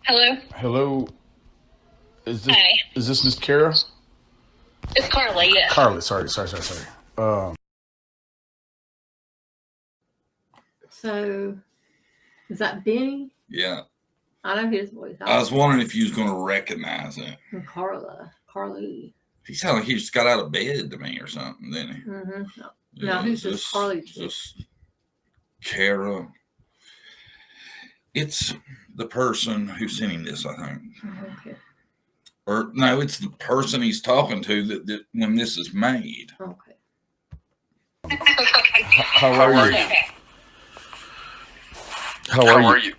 Hello. Hello. Hi. Is this Miss Kara? It's Carla. Yes. Carly. Sorry. So, is that Benny? Yeah. I know his voice. I was wondering if you was going to recognize it. Carly. He sounded like he just got out of bed to me or something, didn't he? Mm-hmm. Yeah, Now, who's this Carly? Just Kara. It's the person who's sending this, I think. Okay. Or no, it's the person he's talking to that when this is made. Okay. How are you? How are you?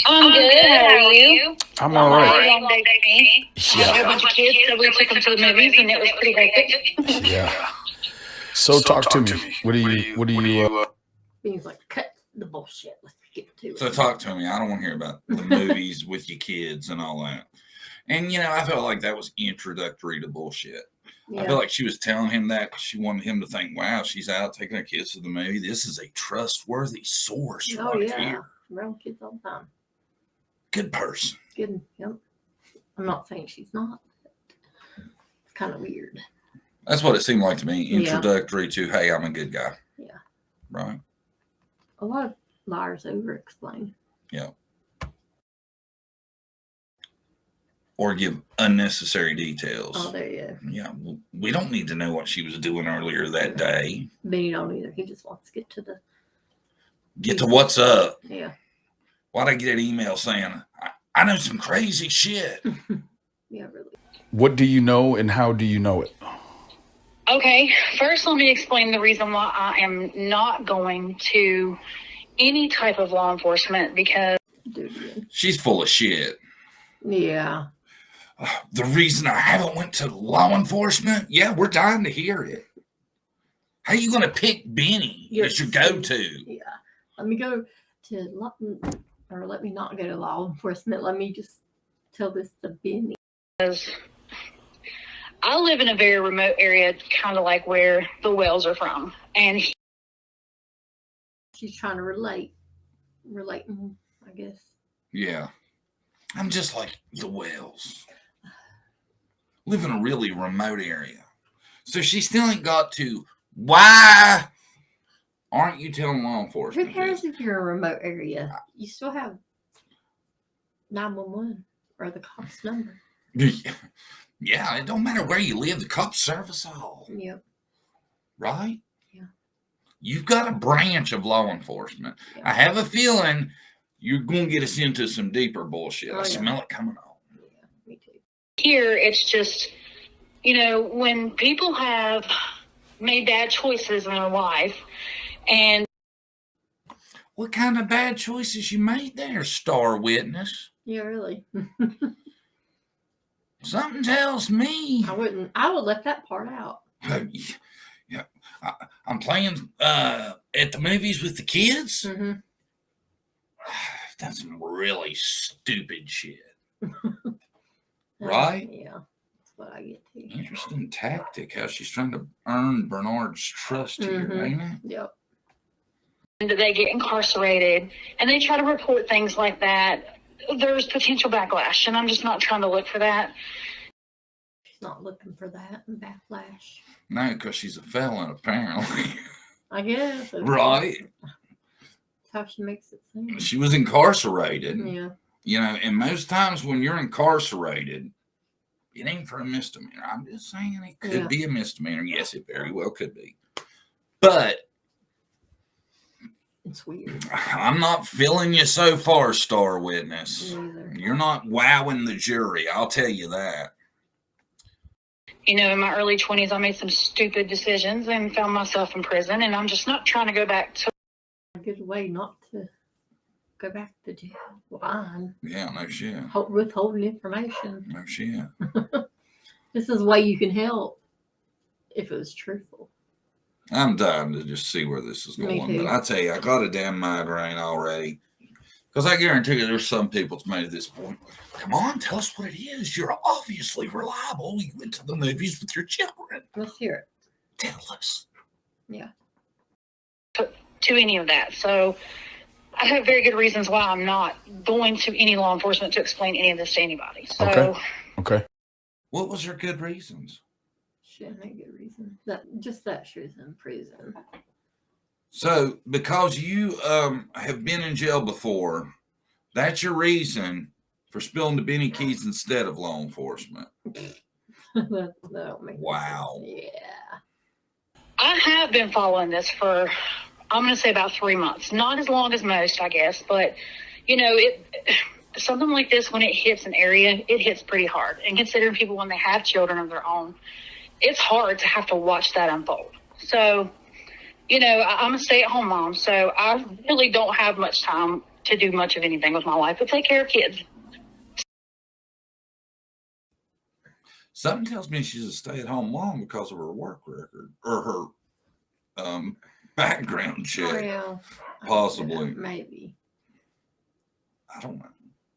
I'm good. How are you? I'm all right. Long day for me. I had a bunch of kids, so we took them to the movies, and it was pretty hectic. Yeah. So talk to me. What do you? Benny's like, cut the bullshit. Let's get to it. So talk to me. I don't want to hear about the movies with your kids and all that. And, I felt like that was introductory to bullshit. Yeah. I feel like she was telling him that because she wanted him to think, wow, she's out taking her kids to the movie. This is a trustworthy source here. Around kids all the time. Good person. Good. Yep. I'm not saying she's not. It's kind of weird. That's what it seemed like to me. Introductory to, hey, I'm a good guy. Yeah. Right? A lot of liars over-explain. Yeah. Or give unnecessary details. Oh, there you go. Yeah. We don't need to know what she was doing earlier that day. Benny don't either. He just wants to Get to what's up. Yeah. Why'd I get an email saying, I know some crazy shit? Yeah, really. What do you know and how do you know it? Okay. First, let me explain the reason why I am not going to any type of law enforcement because She's full of shit. Yeah. The reason I haven't went to law enforcement? Yeah, we're dying to hear it. How you going to pick Benny as your go-to? Yeah. Let me go to let me not go to law enforcement. Let me just tell this to Benny. I live in a very remote area, kind of like where the Wells are from. And she's trying to relating, I guess. Yeah. I'm just like the Wells. Live in a really remote area. So she still ain't got to, why aren't you telling law enforcement? Who cares if you're in a remote area? You still have 911 or the cops number. Yeah, it don't matter where you live. The cops service all. Yep. Right? Yeah. You've got a branch of law enforcement. Yeah. I have a feeling you're going to get us into some deeper bullshit. I smell it coming on. Yeah, me too. Here, it's just, when people have made bad choices in their life and what kind of bad choices you made there, star witness? Yeah, really. Something tells me. I would have left that part out. Yeah, I'm playing at the movies with the kids. Mm-hmm. That's some really stupid shit. Right? Yeah, that's what I get to. Interesting tactic, how she's trying to earn Bernard's trust here, ain't it? Yep. And they get incarcerated and they try to report things like that. There's potential backlash, and I'm just not trying to look for that. She's not looking for that backlash. No, because she's a felon, apparently. I guess. Right? That's how she makes it seem. She was incarcerated. Yeah. And most times when you're incarcerated, it ain't for a misdemeanor. I'm just saying it could be a misdemeanor. Yes, it very well could be. But it's weird. I'm not feeling you so far, star witness. You're not wowing the jury. I'll tell you that. In my early 20s, I made some stupid decisions and found myself in prison, and I'm just not trying to go back to a good way not to go back to jail. Lying. Yeah, no shit. Withholding information. No shit. This is a way you can help if it was truthful. I'm dying to just see where this is going. But I tell you, I got a damn migraine already. Because I guarantee you there's some people that's made at this point. Come on, tell us what it is. You're obviously reliable. You went to the movies with your children. Let's hear it. Tell us. Yeah. To any of that. So I have very good reasons why I'm not going to any law enforcement to explain any of this to anybody. So, Okay. What was her good reasons? She had a good reason. That she was in prison. So, because you have been in jail before, that's your reason for spilling the Benny Keyz instead of law enforcement. That don't make Wow. sense. Yeah. I have been following this for, I'm going to say about 3 months. Not as long as most, I guess, but something like this, when it hits an area, it hits pretty hard. And considering people when they have children of their own, it's hard to have to watch that unfold. So, I'm a stay-at-home mom, so I really don't have much time to do much of anything with my life but take care of kids. Something tells me she's a stay-at-home mom because of her work record or her background check. Well, Possibly. Maybe. I don't know.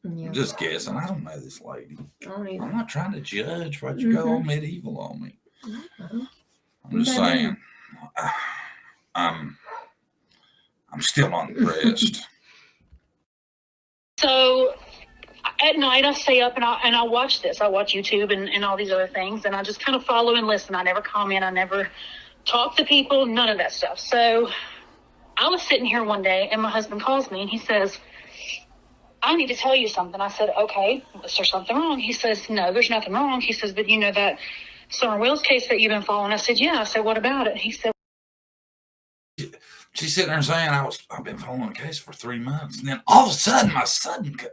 Yeah. I'm just guessing. I don't know this lady. I'm not trying to judge what you go all medieval on me. Mm-hmm. I'm just saying. I'm still not impressed. So at night I stay up and I watch this. I watch YouTube and all these other things, and I just kind of follow and listen. I never comment. I never talk to people, none of that stuff. So I was sitting here one day and my husband calls me and he says, I need to tell you something. I said, okay, is there something wrong? He says, no, there's nothing wrong. He says, but that Summer Wells case that you've been following? I said, yeah. I said, what about it? He said, she's sitting there saying, I've been following the case for 3 months. And then all of a sudden,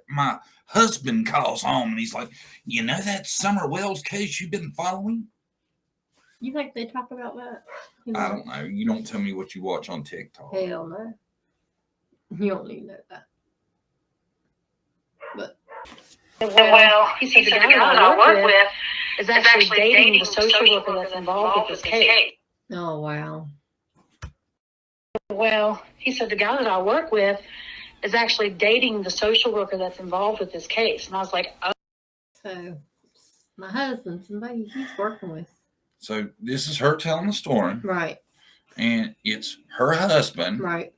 my husband calls home and he's like, that Summer Wells case you've been following? You think they talk about that? I don't know. You don't tell me what you watch on TikTok. Hell no. You don't need to know that. But well, he said the guy that I work with is actually dating the social worker that's involved with this case. Oh, wow. Well, he said the guy that I work with is actually dating the social worker that's involved with this case. And I was like, oh. So, my husband, somebody he's working with. So, this is her telling the story. Right. And it's her husband. Right.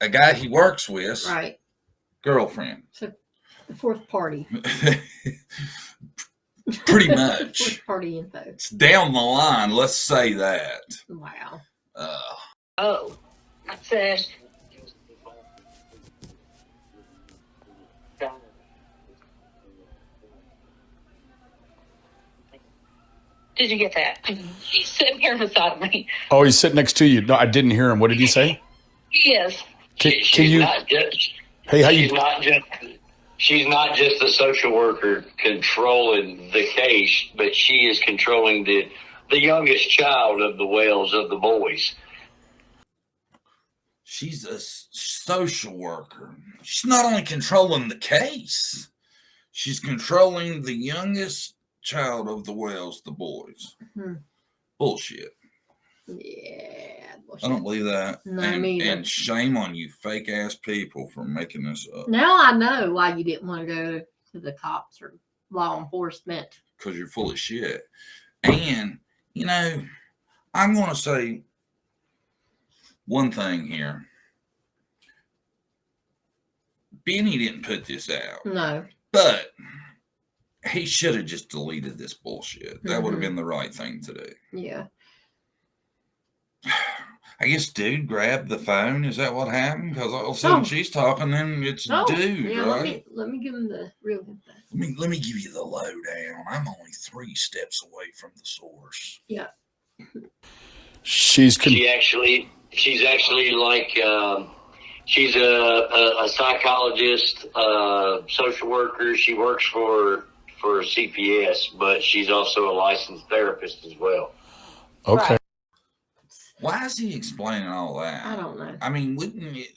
A guy he works with. Right. Girlfriend. So, the fourth party. Pretty much. Fourth party info. It's down the line, let's say that. Wow. Oh. I said, did you get that? He's sitting here beside of me. Oh, he's sitting next to you. No, I didn't hear him. What did he say? He is. Can you? Hey, how you? She's not just the social worker controlling the case, but she is controlling the youngest child of the Wells, of the boys. She's a social worker. She's not only controlling the case, she's controlling the youngest child of the Wells, the boys. Mm-hmm. Bullshit. Yeah, bullshit. I don't believe that. No, and shame on you fake ass people for making this up. Now I know why you didn't want to go to the cops or law enforcement. Because you're full of shit. And, I'm going to say one thing here. Benny didn't put this out. No. But he should have just deleted this bullshit. That would have been the right thing to do. Yeah. I guess dude grabbed the phone. Is that what happened? Because all of a sudden she's talking, then it's dude, yeah, right? Let me give him the real info. Let me give you the lowdown. I'm only 3 steps away from the source. Yeah. She's actually like she's a psychologist, social worker. She works for CPS, but she's also a licensed therapist as well. Okay. Right. Why is he explaining all that? I don't know. I mean, wouldn't it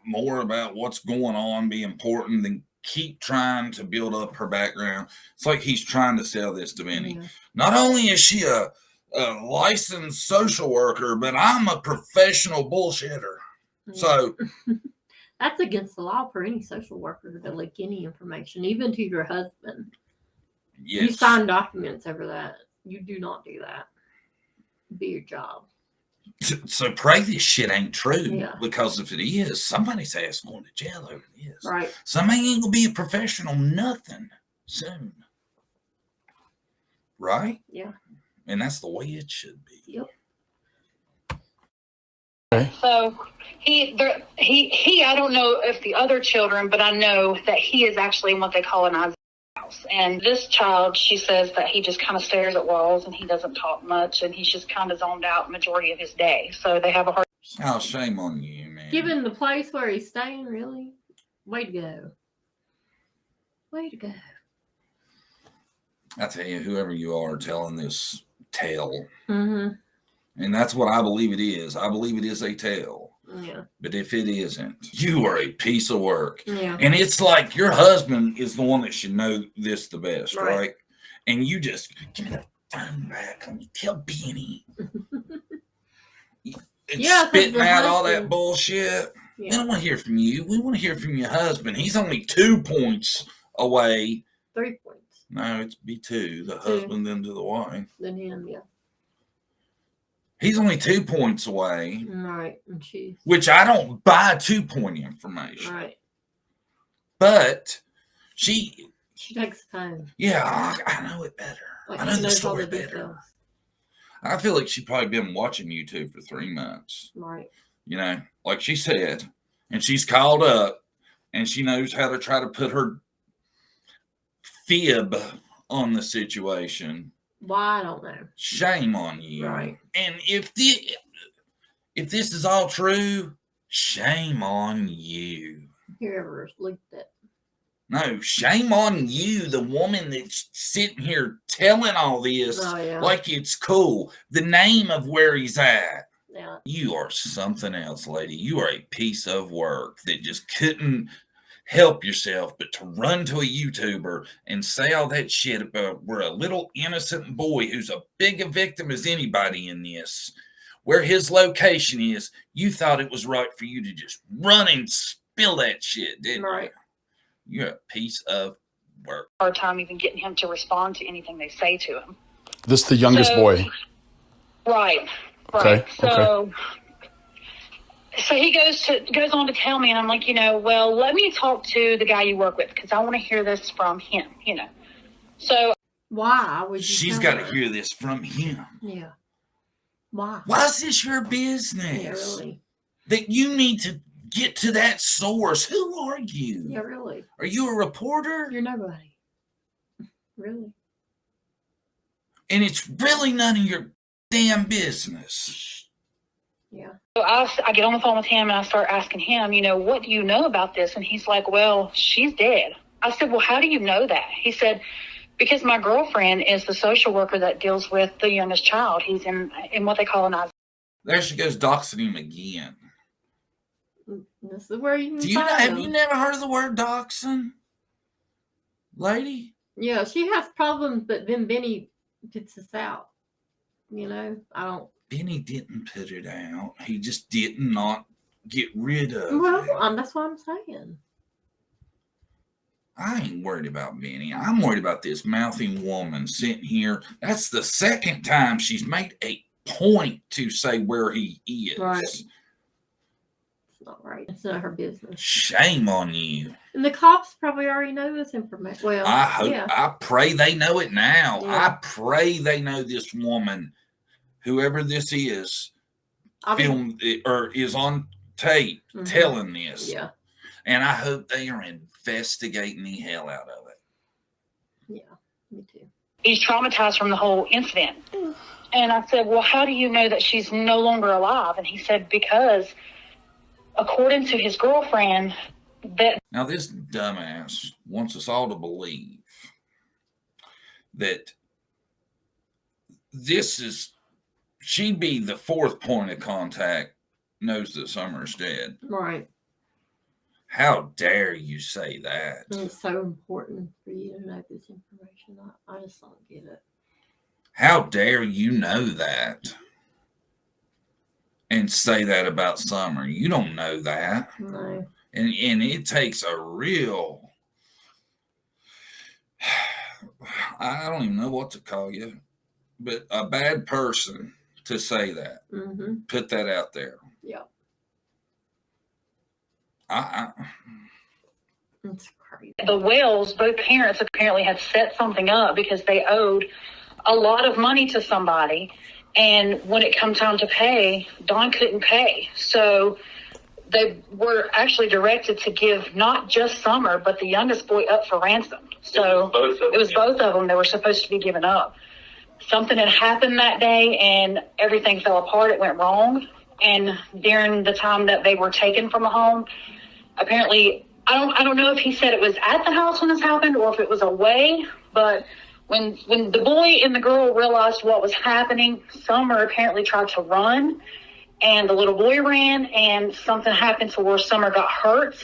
more about what's going on be important than keep trying to build up her background? It's like he's trying to sell this to Benny. Yeah. Not only is she a licensed social worker, but I'm a professional bullshitter. Yeah. So that's against the law for any social worker to leak any information, even to your husband. yes. You sign documents over that. You do not do that. Be your job. So pray this shit ain't true. Yeah. Because if it is, somebody's ass going to jail over this. Right. Somebody ain't gonna be a professional nothing soon. Right? Yeah. And that's the way it should be. Yep. Okay. So he I don't know if the other children, but I know that he is actually in what they call an Isaiah house. And this child, she says that he just kind of stares at walls and he doesn't talk much and he's just kind of zoned out majority of his day. So they have a hard. Oh, shame on you, man. Given the place where he's staying, really? Way to go. Way to go. I tell you, whoever you are telling this tale, Mm-hmm. and that's what I believe it is. I believe it is a tale. Yeah. But if it isn't, you are a piece of work. Yeah. And it's like your husband is the one that should know this the best, Right. right? And you just give me that phone back. Let me tell Benny. It's Yeah, 'cause spitting the out all that husband- bullshit. We Yeah. don't want to hear from you. We want to hear from your husband. He's only 2 points away. 3 points. No, it's be 2. The 2. husband then to the wife. Then him, yeah. He's only 2 points away, Right. And she. which I don't buy 2-point information. Right. But she, takes time. yeah, I know it better. Like, I know she the knows all story the better. details. I feel like she's probably been watching YouTube for 3 months. Right. You know, like she said, and she's called up and she knows how to try to put her fib on the situation. Why? I don't know. Shame on you. Right. And if this is all true, shame on you. Whoever leaked it. No, shame on you, the woman that's sitting here telling all this Oh, yeah. like it's cool. The name of where he's at. Yeah. You are something else, lady. You are a piece of work that just couldn't help yourself but to run to a YouTuber and say all that shit about where a little innocent boy who's a big a victim as anybody in this, where his location is, you thought it was right for you to just run and spill that shit, didn't Right. you? You're a piece of work. Hard time even getting him to respond to anything they say to him. This the youngest So- boy. Right. Okay, So he goes on to tell me, and I'm like, well, let me talk to the guy you work with because I want to hear this from him. So Why would you? She's tell got to her? hear this from him. Yeah. Why? Why is this your Yeah, business? really. That you need to get to that source. Who are you? Yeah, really. Are you a reporter? You're nobody. Really. And it's really none of your damn business. Yeah. So I get on the phone with him and I start asking him, what do you know about this? And he's like, well, she's dead. I said, well, how do you know that? He said, because my girlfriend is the social worker that deals with the youngest child. He's in what they call an Isaiah. There she goes, doxing him again. This is where you can Do find have them. you never heard of the word doxing, lady? Yeah, she has problems, but then Benny puts us out. I don't. Benny didn't put it out. He just did not get rid of it. Well, that's what I'm saying. I ain't worried about Benny. I'm worried about this mouthing woman sitting here. That's the second time she's made a point to say where he is. Right. It's not right. It's not her business. Shame on you. And the cops probably already know this information. Well, I hope, yeah. I pray they know it now. Yeah. I pray they know this woman, whoever this is, I mean, filmed it, or is on tape Mhm. telling this. yeah, And I hope they are investigating the hell out of it. me too. He's traumatized from the whole incident. And I said, well, how do you know that she's no longer alive? And he said, because according to his girlfriend, that Now, this dumbass wants us all to believe that she'd be the fourth point of contact, knows that Summer's dead. Right. How dare you say that? And it's so important for you to know this information. I just don't get it. How dare you know that and say that about Summer? You don't know that. No. And it takes a real, I don't even know what to call you, but a bad person to say that. Put that out there. Yeah. It's crazy. The Wells, both parents apparently had set something up because they owed a lot of money to somebody. And when it come time to pay, Don couldn't pay. So they were actually directed to give not just Summer, but the youngest boy up for ransom. So it was both of them that were supposed to be given up. Something had happened that day and everything fell apart. It went wrong. And during the time that they were taken from a home, apparently, I don't know if he said it was at the house when this happened or if it was away, but when the boy and the girl realized what was happening, Summer apparently tried to run, and the little boy ran, and something happened to where Summer got hurt.